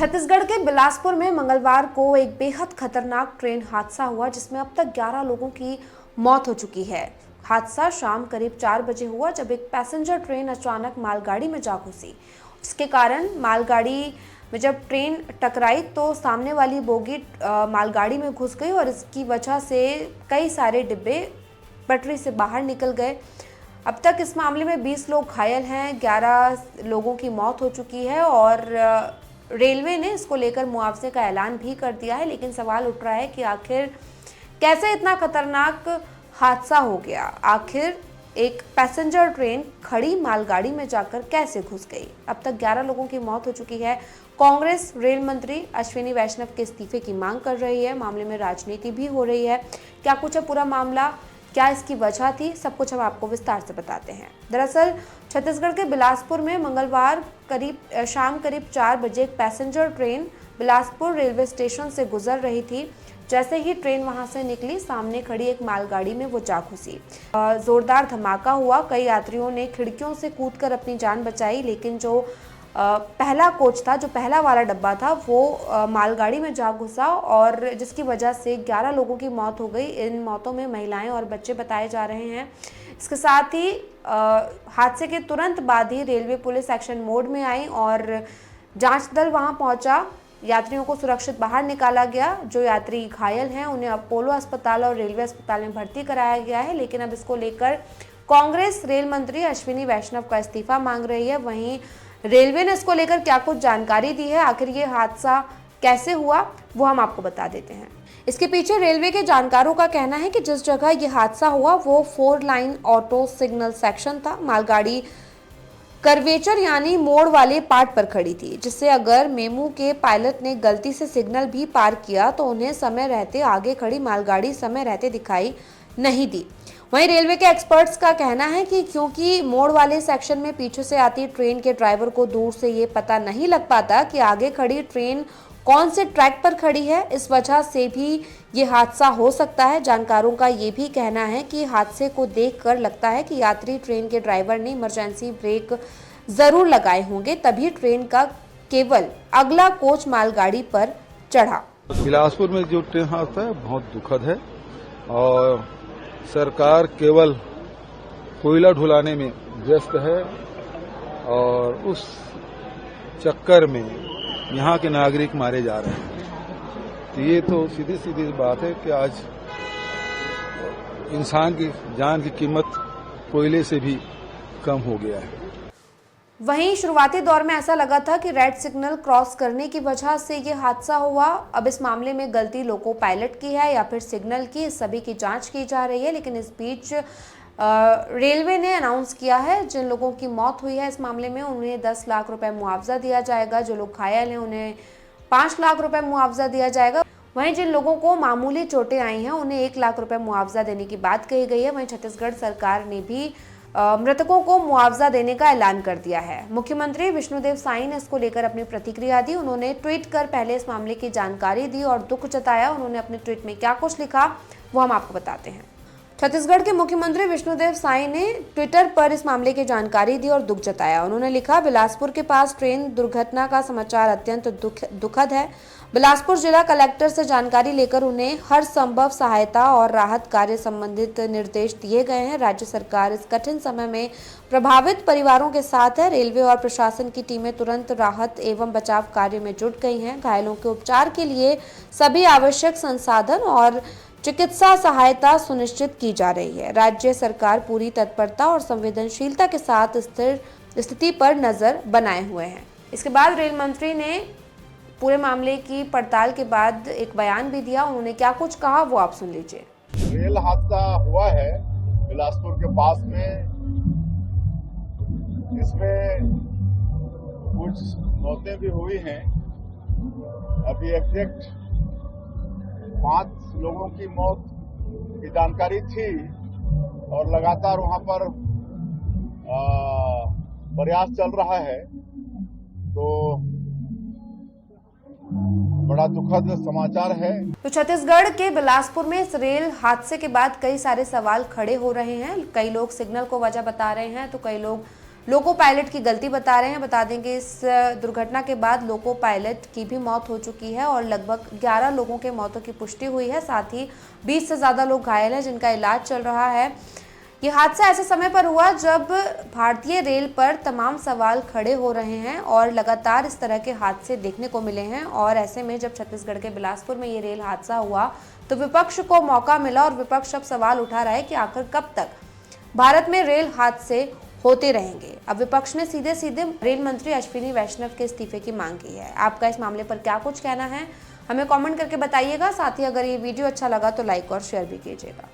छत्तीसगढ़ के बिलासपुर में मंगलवार को एक बेहद खतरनाक ट्रेन हादसा हुआ जिसमें अब तक 11 लोगों की मौत हो चुकी है। हादसा शाम करीब 4 बजे हुआ जब एक पैसेंजर ट्रेन अचानक मालगाड़ी में जा घुसी। इसके कारण मालगाड़ी में जब ट्रेन टकराई तो सामने वाली बोगी मालगाड़ी में घुस गई और इसकी वजह से कई सारे डिब्बे पटरी से बाहर निकल गए। अब तक इस मामले में 20 लोग घायल हैं, 11 लोगों की मौत हो चुकी है और रेलवे ने इसको लेकर मुआवजे का ऐलान भी कर दिया है। लेकिन सवाल उठ रहा है कि आखिर कैसे इतना खतरनाक हादसा हो गया, आखिर एक पैसेंजर ट्रेन खड़ी मालगाड़ी में जाकर कैसे घुस गई। अब तक 11 लोगों की मौत हो चुकी है। कांग्रेस रेल मंत्री अश्विनी वैष्णव के इस्तीफे की मांग कर रही है। मामले में राजनीति भी हो रही है। क्या कुछ है पूरा मामला, क्या इसकी वजह थी, सब कुछ हम आपको विस्तार से बताते हैं। दरअसल छत्तीसगढ़ के बिलासपुर में मंगलवार शाम करीब 4 बजे एक passenger train Bilaspur railway station से गुजर रही थी। जैसे ही ट्रेन वहां से निकली, सामने खड़ी एक मालगाड़ी में वो जा घुसी। जोरदार धमाका हुआ। कई यात्रियों ने खिड़कियों से कूदकर अपनी जान बचाई, लेकिन जो पहला कोच था, जो पहला वाला डब्बा था, वो मालगाड़ी में जा घुसा और जिसकी वजह से 11 लोगों की मौत हो गई। इन मौतों में महिलाएं और बच्चे बताए जा रहे हैं। इसके साथ ही हादसे के तुरंत बाद ही रेलवे पुलिस एक्शन मोड में आई और जांच दल वहां पहुंचा। यात्रियों को सुरक्षित बाहर निकाला गया। जो यात्री घायल हैं उन्हें अपोलो अस्पताल और रेलवे अस्पताल में भर्ती कराया गया है। लेकिन अब इसको लेकर कांग्रेस रेल मंत्री अश्विनी वैष्णव का इस्तीफा मांग रही है। वहीं रेलवे ने इसको लेकर क्या कुछ जानकारी दी है, आखिर ये हादसा कैसे हुआ, वो हम आपको बता देते हैं। इसके पीछे रेलवे के जानकारों का कहना है कि जिस जगह ये हादसा हुआ वो 4 लाइन ऑटो सिग्नल सेक्शन था। मालगाड़ी कर्वेचर यानी मोड़ वाले पार्ट पर खड़ी थी, जिससे अगर मेमू के पायलट ने गलती से सिग्नल भी पार किया तो उन्हें समय रहते आगे खड़ी मालगाड़ी समय रहते दिखाई नहीं दी। वहीं रेलवे के एक्सपर्ट्स का कहना है कि क्योंकि मोड़ वाले सेक्शन में पीछे से आती ट्रेन के ड्राइवर को दूर से ये पता नहीं लग पाता कि आगे खड़ी ट्रेन कौन से ट्रैक पर खड़ी है, इस वजह से भी ये हादसा हो सकता है। जानकारों का ये भी कहना है कि हादसे को देखकर लगता है कि यात्री ट्रेन के ड्राइवर ने इमरजेंसी ब्रेक जरूर लगाए होंगे, तभी ट्रेन का केवल अगला कोच मालगाड़ी पर चढ़ा। बिलासपुर में जो ट्रेन हादसा है बहुत दुखद है और सरकार केवल कोयला ढुलाने में व्यस्त है और उस चक्कर में यहाँ के नागरिक मारे जा रहे हैं। तो ये तो सीधी सीधी बात है कि आज इंसान की जान की कीमत कोयले से भी कम हो गया है। वहीं शुरुआती दौर में ऐसा लगा था कि रेड सिग्नल क्रॉस करने की वजह से ये हादसा हुआ। अब इस मामले में गलती लोको पायलट की है या फिर सिग्नल की, इस सभी की जांच की जा रही है। लेकिन इस बीच रेलवे ने अनाउंस किया है जिन लोगों की मौत हुई है इस मामले में उन्हें 10 लाख रुपए मुआवजा दिया जाएगा। जो लोग घायल हैं उन्हें 5 लाख रुपए मुआवजा दिया जाएगा। वहीं जिन लोगों को मामूली चोटें आई हैं उन्हें 1 लाख रुपए मुआवजा देने की बात कही गई है। वहीं छत्तीसगढ़ सरकार ने भी मृतकों को मुआवजा देने का ऐलान कर दिया है। मुख्यमंत्री विष्णुदेव साई ने इसको लेकर अपनी प्रतिक्रिया दी। उन्होंने ट्वीट कर पहले इस मामले की जानकारी दी और दुख जताया। उन्होंने अपने ट्वीट में क्या कुछ लिखा वो हम आपको बताते हैं। छत्तीसगढ़ के मुख्यमंत्री विष्णुदेव साई ने ट्विटर पर इस मामले की जानकारी दी और दुख जताया। उन्होंने लिखा, बिलासपुर के पास ट्रेन दुर्घटना का समाचार अत्यंत दुखद है। बिलासपुर जिला कलेक्टर से जानकारी लेकर उन्हें हर संभव सहायता और राहत कार्य संबंधित निर्देश दिए गए हैं। राज्य सरकार इस कठिन समय में प्रभावित परिवारों के साथ है। रेलवे और प्रशासन की टीमें तुरंत राहत एवं बचाव कार्य में जुट गई हैं। घायलों के उपचार के लिए सभी आवश्यक संसाधन और चिकित्सा सहायता सुनिश्चित की जा रही है। राज्य सरकार पूरी तत्परता और संवेदनशीलता के साथ स्थिर स्थिति पर नजर बनाए हुए हैं। इसके बाद रेल मंत्री ने पूरे मामले की पड़ताल के बाद एक बयान भी दिया। उन्होंने क्या कुछ कहा वो आप सुन लीजिए। रेल हादसा हुआ है बिलासपुर के पास में, इसमें कुछ मौतें भी हुई हैं। अभी एग्जैक्ट 5 लोगों की मौत की जानकारी थी और लगातार वहां पर प्रयास चल रहा है। तो बड़ा दुखद समाचार है। तो छत्तीसगढ़ के बिलासपुर में इस रेल हादसे के बाद कई सारे सवाल खड़े हो रहे हैं। कई लोग सिग्नल को वजह बता रहे हैं तो कई लोग लोको पायलट की गलती बता रहे हैं। बता दें कि इस दुर्घटना के बाद लोको पायलट की भी मौत हो चुकी है और लगभग 11 लोगों के मौतों की पुष्टि हुई है। साथ ही 20 से ज़्यादा लोग घायल हैं जिनका इलाज चल रहा है। ये हादसा ऐसे समय पर हुआ जब भारतीय रेल पर तमाम सवाल खड़े हो रहे हैं और लगातार इस तरह के हादसे देखने को मिले हैं। और ऐसे में जब छत्तीसगढ़ के बिलासपुर में ये रेल हादसा हुआ तो विपक्ष को मौका मिला और विपक्ष अब सवाल उठा रहा है कि आखिर कब तक भारत में रेल हादसे होते रहेंगे। अब विपक्ष ने सीधे सीधे रेल मंत्री अश्विनी वैष्णव के इस्तीफे की मांग की है। आपका इस मामले पर क्या कुछ कहना है, हमें कमेंट करके बताइएगा। साथ ही अगर ये वीडियो अच्छा लगा तो लाइक और शेयर भी कीजिएगा।